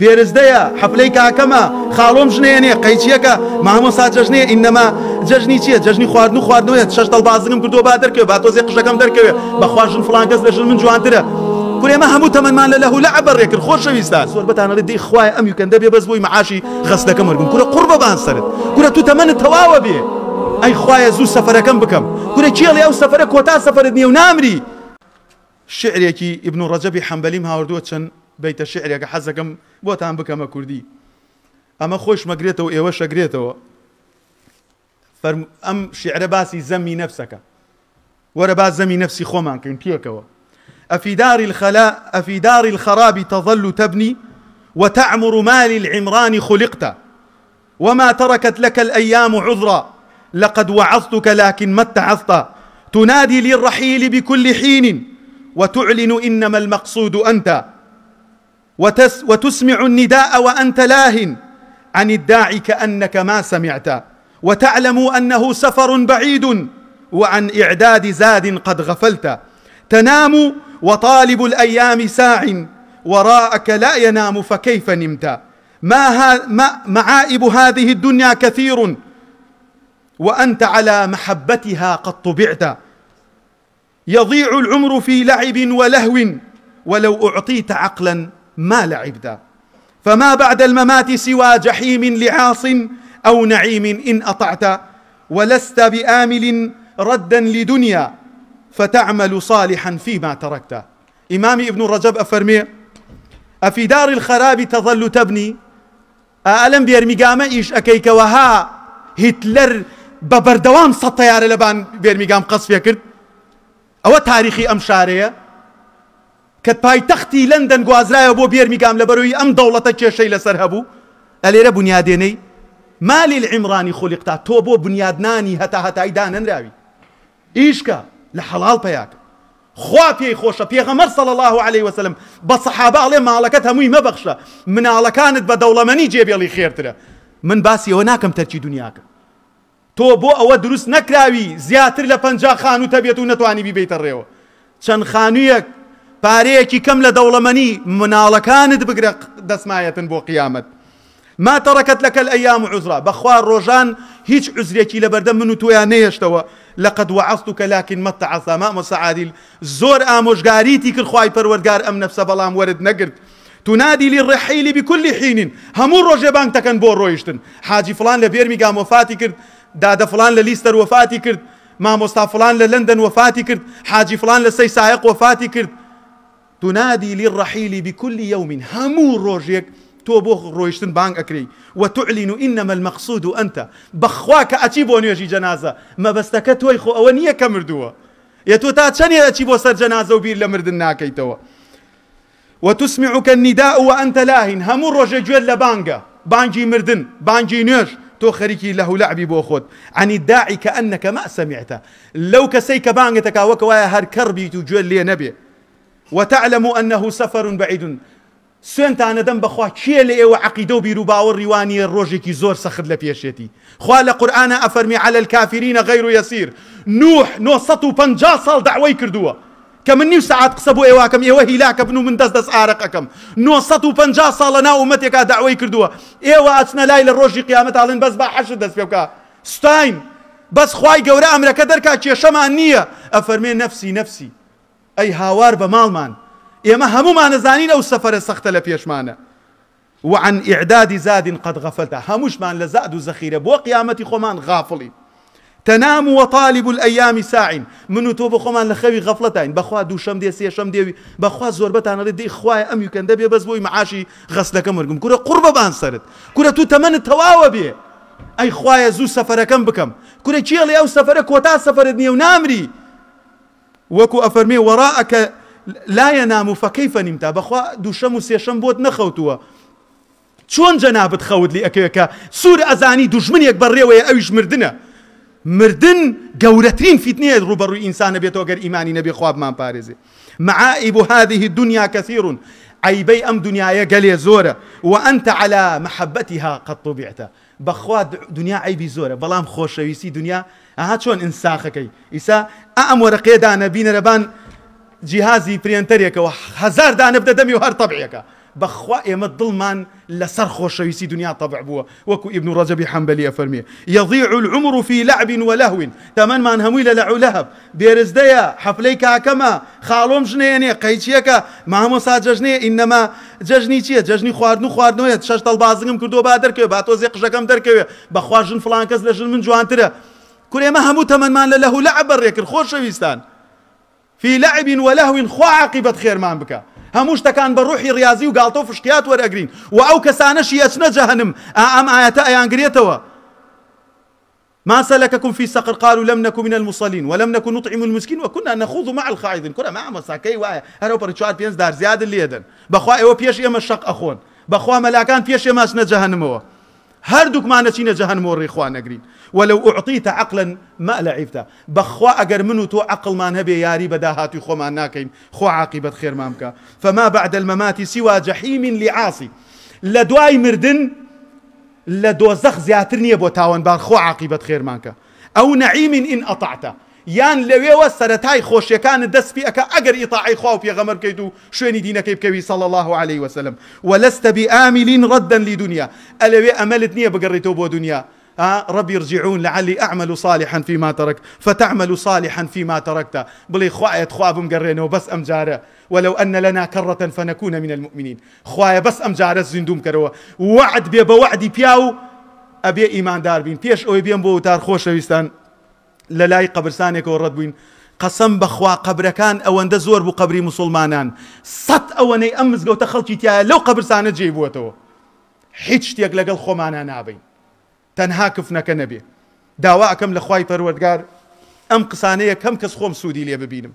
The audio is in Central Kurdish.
بيرزديا حفليكا كما خالوم جنيني قيتيكا ما هم ججني انما ججني تي ججني خواردنو شش دل بازم كردو بادرك باتو زي قشكم درك بخواجن فلان كز لجن من جوان ترى كل ما همو تمن مان له لعب ريك خوش ويستان صوربت انا ردي اخواي ام يمكن دبي بس بوي معاشي غسلك مركم كره قربه بان صرت كره تو تمن تواوا بي اي خوايا زو سفركم بكم كره تشيل او سفرك كوتا سفرني ونامري شعريكي ابن رجب حنبلي هاوردوتشن بيت الشعر يا حزكم بوتان بكم كردي اما خوش مقريته وايوش قريته ام شعر باسي زمي نفسك ورا باز زمي نفسي خومان كن بيكوا أفي دار الخراب تظل تبني وتعمر ما للعمران خلقت وما تركت لك الأيام عذرا لقد وعظتك لكن ما اتعظت تنادي للرحيل بكل حين وتعلن إنما المقصود أنت وتسمع النداء وأنت لاه عن الداعي كأنك ما سمعت وتعلم أنه سفر بعيد وعن إعداد زاد قد غفلت تنام وطالب الأيام ساع وراءك لا ينام فكيف نمت معائب هذه الدنيا كثير وأنت على محبتها قد طبعت يضيع العمر في لعب ولهو ولو أعطيت عقلا ما لعبت فما بعد الممات سوى جحيم لعاص أو نعيم إن أطعت ولست بآمل ردا لدنيا فتعمل صالحا فيما تركت إمامي ابن رجب أفرمي أفي دار الخراب تظل تبني ألم بيرميقام إيش أكيك وها هتلر ببردوام سطيار لبان بيرميقام قصفيا كرد أو تاريخي أم شارية كت باي تختي لندن قوازرايا بو بيرميقام لبروي أم دولتك كيشي لسرهبو أليرا بنياديني ما للعمران خلقتا توبو بنيادناني هتا ايدان راوي إيشكا لحلال بياك خوا بي خوشة بيغمر صلى الله عليه وسلم بصحابة عليه مالكتها موي مبخشة من على كانت بدولة مني جيبي اللي خير ترى من باسي وناكم تركي دنياك تو بو او دروس نكراوي زياتر لپنجا خانو تبيتو نتواني بي بيت الريو چن خانويك باريكي كم لدولة مني من على كانت بقرق دسماية بو قيامت ما تركت لك الأيام عذرا بخوار روجان هيج عذريكي لبردم منو تويا نيشتوا لقد وعظتك لكن ما اتعظا ما مساعدي زور آموشگاريتي كل خواي پروردگار ام نفس بلام ورد نقرد تنادي للرحيل بكل حين همون روجي بانك تكن بور رويشتن حاجي فلان لبيرميقام وفاتي كرد دادا فلان لليستر وفاتي كرد ما مستا فلان للندن وفاتي كرد حاجي فلان لسي سايق وفاتي كرد تنادي للرحيل بكل يوم همون روجيك توبوخ رويشتن بانك أكري وتعلن إنما المقصود أنت بخواك أتيبو نيجي جنازة ما بستكتوي خو أونية كمردوه يتوتا تشاني أتيبو سر جنازة وبير لمردنا كيتوا وتسمعك النداء وأنت لاهن همون روجي جوال لبانجا بانجي مردن بانجي نيج تو خريكي له لعبي بوخود عن الداعي كأنك ما سمعت لو كسيك بانجتك وكوايا هر كربي تجوال لي نبي وتعلم أنه سفر بعيد سنت أنا دم بخوا كيلي وعقيدو بيرو باور ريواني الروجي كي زور سخد لبيشيتي خوال القرآن أفرمي على الكافرين غير يسير نوح نوصتو 50 صال دعوي كردوه كمني ساعات قصبوا ايواكم ايوه هلاك ابنو من دس عارقكم نوصتو 50 صال نا امتك دعوي كردوه ايوه اتنا لايل الروجي قيامت علن بس با حشد دس فيوكا ستاين بس خواي قورا امريكا دركا كي شما النية افرمي نفسي اي هاوار بمالمان إما همو ما نزانين أو السفر السخت لبيشمانا وعن إعداد زاد قد غفلت هموش مان لزاد وزخيرة بو قيامتي خمان غافلي تنام وطالب الأيام ساع منو توب خمان لخوي غفلتين بخوا دو شم دي سي شم دي بخوا زوربتان ردي إخواي أم يكن دبي بس بوي معاشي غسلك مرقم كورا قربة بان صارت كورا تو تمن تواوا بيه أي خوايا زو سفر كم بكم كورا تشيلي أو سفرك وتا سفر دنيا ونامري وكو أفرمي وراءك لا ينام فكيف نمت بخوا دو شم وسي شم بوت نخوتوا شون جنابت خود لي اكيكا سور ازاني دجمن يكبر ريوي اويش مردن قورتين فتنه روبرو انسان بيتو غير ايماني نبي خواب ما بارزي معائب هذه الدنيا كثير عيبي ام دنيا قال زوره وانت على محبتها قد طبعت بخوا دنيا عيبي زوره بلام خوشويسي دنيا هات شلون انساخكي اسا ام ورقه دانا بين ربان جهازي برينتريك وهزار دانا بدا دمي وهر طبعيك بەخوا ئێمە دڵمان لەسەر خۆشەویستی دنیا طبع بووە وەکو ئیبن ڕەجەبی حەمبەلی ئەفەرمێ يضيع العمر في لعب ولهو تەمەنمان هەمووی لە لەعب و لەهەب بێرزدەیە حەفلەی کاکەمە خاڵۆم ژنێنێ قەیچیەکە مامۆستا جەژنێ ئینەما جەژنی چییە جەژنی خواردن و خواردنەوەیە شەش دڵبازنگم کردو با دەرکەوێ با تۆزێ قژەکەم دەرکەوێ بەخوا ژن فڵان کەس لە ژن من جوانترە کورێ ئێمە هەموو تەمەنمان لە لەهو لەعب بەڕێ کرد خۆشەویستان في لعب ولهو خوا عاقبەت خێرمان بکە هەموو شتەکان بە ڕوحی ڕیاضی و گاڵتە و فشکیات وەرئەگرین و ئەو کەسانەشی ئەچنە جەهەنم ئەم ئاەتە ئەیانگرێتەوە ما سلككم في سقر قالوا لم نكن من المصلين ولم نكن نطعم المسكين وكنا نخوض مع الخائضين كنا مع مساكي وايا هەرو پەر 4-5 دار زیاد لێدەن بەخوا ئێوە پێش ئێمە شەق ئەخۆن بەخوا مەلاکان پێش ئێمە ئەچنە جەهەنمەوە هەردووکمان ئەچینە جەهەنمەوە ڕێخوا نەگرین ولو أعطيت عقلا ما لعبت بخوا أجر منو تو عقل ما نبي ياري بداهاتي خو ما ناكين خو عاقبة خير مامك فما بعد الممات سوى جحيم لعاصي لدواي مردن لدوزخ زياترني أبو تاون بار خو عاقبة خير مامك أو نعيم إن أطعته يان لوي وسرتاي خوش كان دس في أكا أجر إطاعي خو في غمر كيدو شويني دينك يبكي صلى الله عليه وسلم ولست بآمل ردا لدنيا ألوي أملتني بقريتو بو دنيا ربي ارجعون لعلي أعمل صالحا فيما ترك فتعمل صالحا فيما تركت بلي خوايا خوابم قرينه بس أمجارة ولو أن لنا كرة فنكون من المؤمنين خوايا بس أمجارة زندوم كروا وعد بي بوعدي بياو أبي إيمان دار بين بيش أو بيان بو تار خوش ويستان للاي قبرسانك ورد بين قسم بخوا قبركان أو أند زور بو قبري مسلمانان صد أواني أمز قو تخلتي تيا لو قبرسانة جيبوتو حيتش تيك لقل خومانا نابين تەنها کفنەکە نەبێ داواکەم لە خوای پەروەردگار ئەم قسانەیە کەم کەس خۆم سوودی لێ ببینم